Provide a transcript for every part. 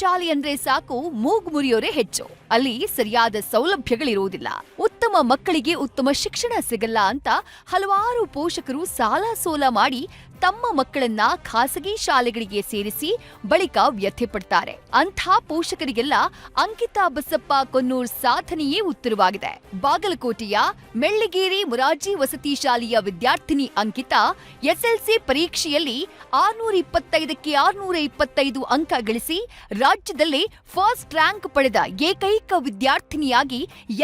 ಶಾಲೆ ಅಂದ್ರೆ ಸಾಕು ಮೂಗು ಮುರಿಯೋರೇ ಹೆಚ್ಚು. ಅಲ್ಲಿ ಸರಿಯಾದ ಸೌಲಭ್ಯಗಳಿರುವುದಿಲ್ಲ, ಉತ್ತಮ ಮಕ್ಕಳಿಗೆ ಉತ್ತಮ ಶಿಕ್ಷಣ ಸಿಗಲ್ಲ ಅಂತ ಹಲವಾರು ಪೋಷಕರು ಸಾಲ ಸೋಲ ಮಾಡಿ ತಮ್ಮ ಮಕ್ಕಳನ್ನ ಖಾಸಗಿ ಶಾಲೆಗಳಿಗೆ ಸೇರಿಸಿ ಬಳಿಕ ವ್ಯಥೆಪಡ್ತಾರೆ. ಅಂಥ ಪೋಷಕರಿಗೆಲ್ಲ ಅಂಕಿತಾ ಬಸಪ್ಪ ಕೊನ್ನೂರ್ ಸಾಧನೆಯೇ ಉತ್ತರವಾಗಿದೆ. ಬಾಗಲಕೋಟೆಯ ಮೆಳ್ಳಿಗೇರಿ ಮೊರಾರ್ಜಿ ವಸತಿ ಶಾಲೆಯ ವಿದ್ಯಾರ್ಥಿನಿ ಅಂಕಿತಾ ಎಸ್ಎಲ್ಸಿ ಪರೀಕ್ಷೆಯಲ್ಲಿ 625ಕ್ಕೆ 625 ಅಂಕ ಗಳಿಸಿ ರಾಜ್ಯದಲ್ಲೇ ಫಸ್ಟ್ ರ್ಯಾಂಕ್ ಪಡೆದ ಏಕೈಕ ವಿದ್ಯಾರ್ಥಿನಿಯಾಗಿ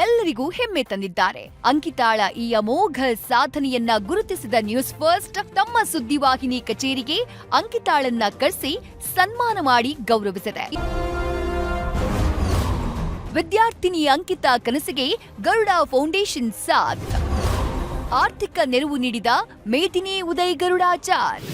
ಎಲ್ಲರಿಗೂ ಹೆಮ್ಮೆ ತಂದಿದ್ದಾರೆ. ಅಂಕಿತಾಳ ಈ ಅಮೋಘ ಸಾಧನೆಯನ್ನ ಗುರುತಿಸಿದ ನ್ಯೂಸ್ ಫಸ್ಟ್ ತಮ್ಮ ಸುದ್ದಿವಾಹಿನಿ ಕಚೇರಿಗೆ ಅಂಕಿತಾಳನ್ನ ಕರೆಸಿ ಸನ್ಮಾನ ಮಾಡಿ ಗೌರವಿಸಿದೆ. ವಿದ್ಯಾರ್ಥಿನಿ ಅಂಕಿತಾ ಕನಸಿಗೆ ಗರುಡ ಫೌಂಡೇಶನ್ ಸಾಥ್. ಆರ್ಥಿಕ ನೆರವು ನೀಡಿದ ಮೇದಿನಿ ಉದಯ್ ಗರುಡಾಚಾರ್.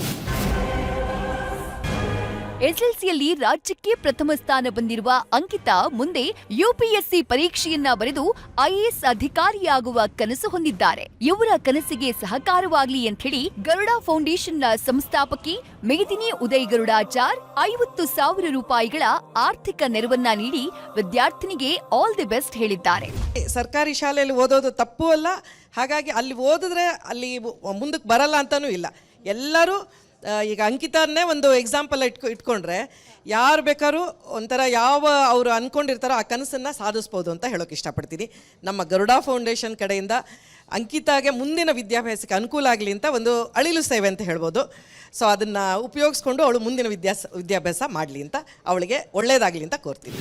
ಎಸ್ಎಲ್ಸಿಯಲ್ಲಿ ರಾಜ್ಯಕ್ಕೆ ಪ್ರಥಮ ಸ್ಥಾನ ಬಂದಿರುವ ಅಂಕಿತಾ ಮುಂದೆ ಯುಪಿಎಸ್ಸಿ ಪರೀಕ್ಷೆಯನ್ನ ಬರೆದು ಐಎಎಸ್ ಅಧಿಕಾರಿಯಾಗುವ ಕನಸು ಹೊಂದಿದ್ದಾರೆ. ಇವರ ಕನಸಿಗೆ ಸಹಕಾರವಾಗಲಿ ಅಂತ ಹೇಳಿ ಗರುಡ ಫೌಂಡೇಶನ್ನ ಸಂಸ್ಥಾಪಕಿ ಮೇದಿನಿ ಉದಯ್ ಗರುಡಾಚಾರ್ 50,000 ರೂಪಾಯಿಗಳ ಆರ್ಥಿಕ ನೆರವನ್ನ ನೀಡಿ ವಿದ್ಯಾರ್ಥಿನಿಗೆ ಆಲ್ ದಿ ಬೆಸ್ಟ್ ಹೇಳಿದ್ದಾರೆ. ಸರ್ಕಾರಿ ಶಾಲೆಯಲ್ಲಿ ಓದೋದು ತಪ್ಪು ಅಲ್ಲ, ಹಾಗಾಗಿ ಅಲ್ಲಿ ಓದಿದ್ರೆ ಅಲ್ಲಿ ಮುಂದಕ್ಕೆ ಬರಲ್ಲ ಅಂತಾನೂ ಇಲ್ಲ. ಎಲ್ಲರೂ ಈಗ ಅಂಕಿತಾರನ್ನೇ ಒಂದು ಎಕ್ಸಾಂಪಲ್ ಇಟ್ಕೊಂಡ್ರೆ ಯಾರು ಬೇಕಾದ್ರೂ ಒಂಥರ ಯಾವ ಅವರು ಅಂದ್ಕೊಂಡಿರ್ತಾರೋ ಆ ಕನಸನ್ನು ಸಾಧಿಸ್ಬೋದು ಅಂತ ಹೇಳೋಕೆ ಇಷ್ಟಪಡ್ತೀನಿ. ನಮ್ಮ ಗರುಡ ಫೌಂಡೇಶನ್ ಕಡೆಯಿಂದ ಅಂಕಿತಾಗೆ ಮುಂದಿನ ವಿದ್ಯಾಭ್ಯಾಸಕ್ಕೆ ಅನುಕೂಲ ಆಗಲಿ ಅಂತ ಒಂದು ಅಳಿಲು ಸೇವೆ ಅಂತ ಹೇಳ್ಬೋದು. ಸೊ ಅದನ್ನು ಉಪಯೋಗಿಸ್ಕೊಂಡು ಅವಳು ಮುಂದಿನ ವಿದ್ಯಾಭ್ಯಾಸ ಮಾಡಲಿ ಅಂತ, ಅವಳಿಗೆ ಒಳ್ಳೆಯದಾಗಲಿ ಅಂತ ಕೋರ್ತೀನಿ.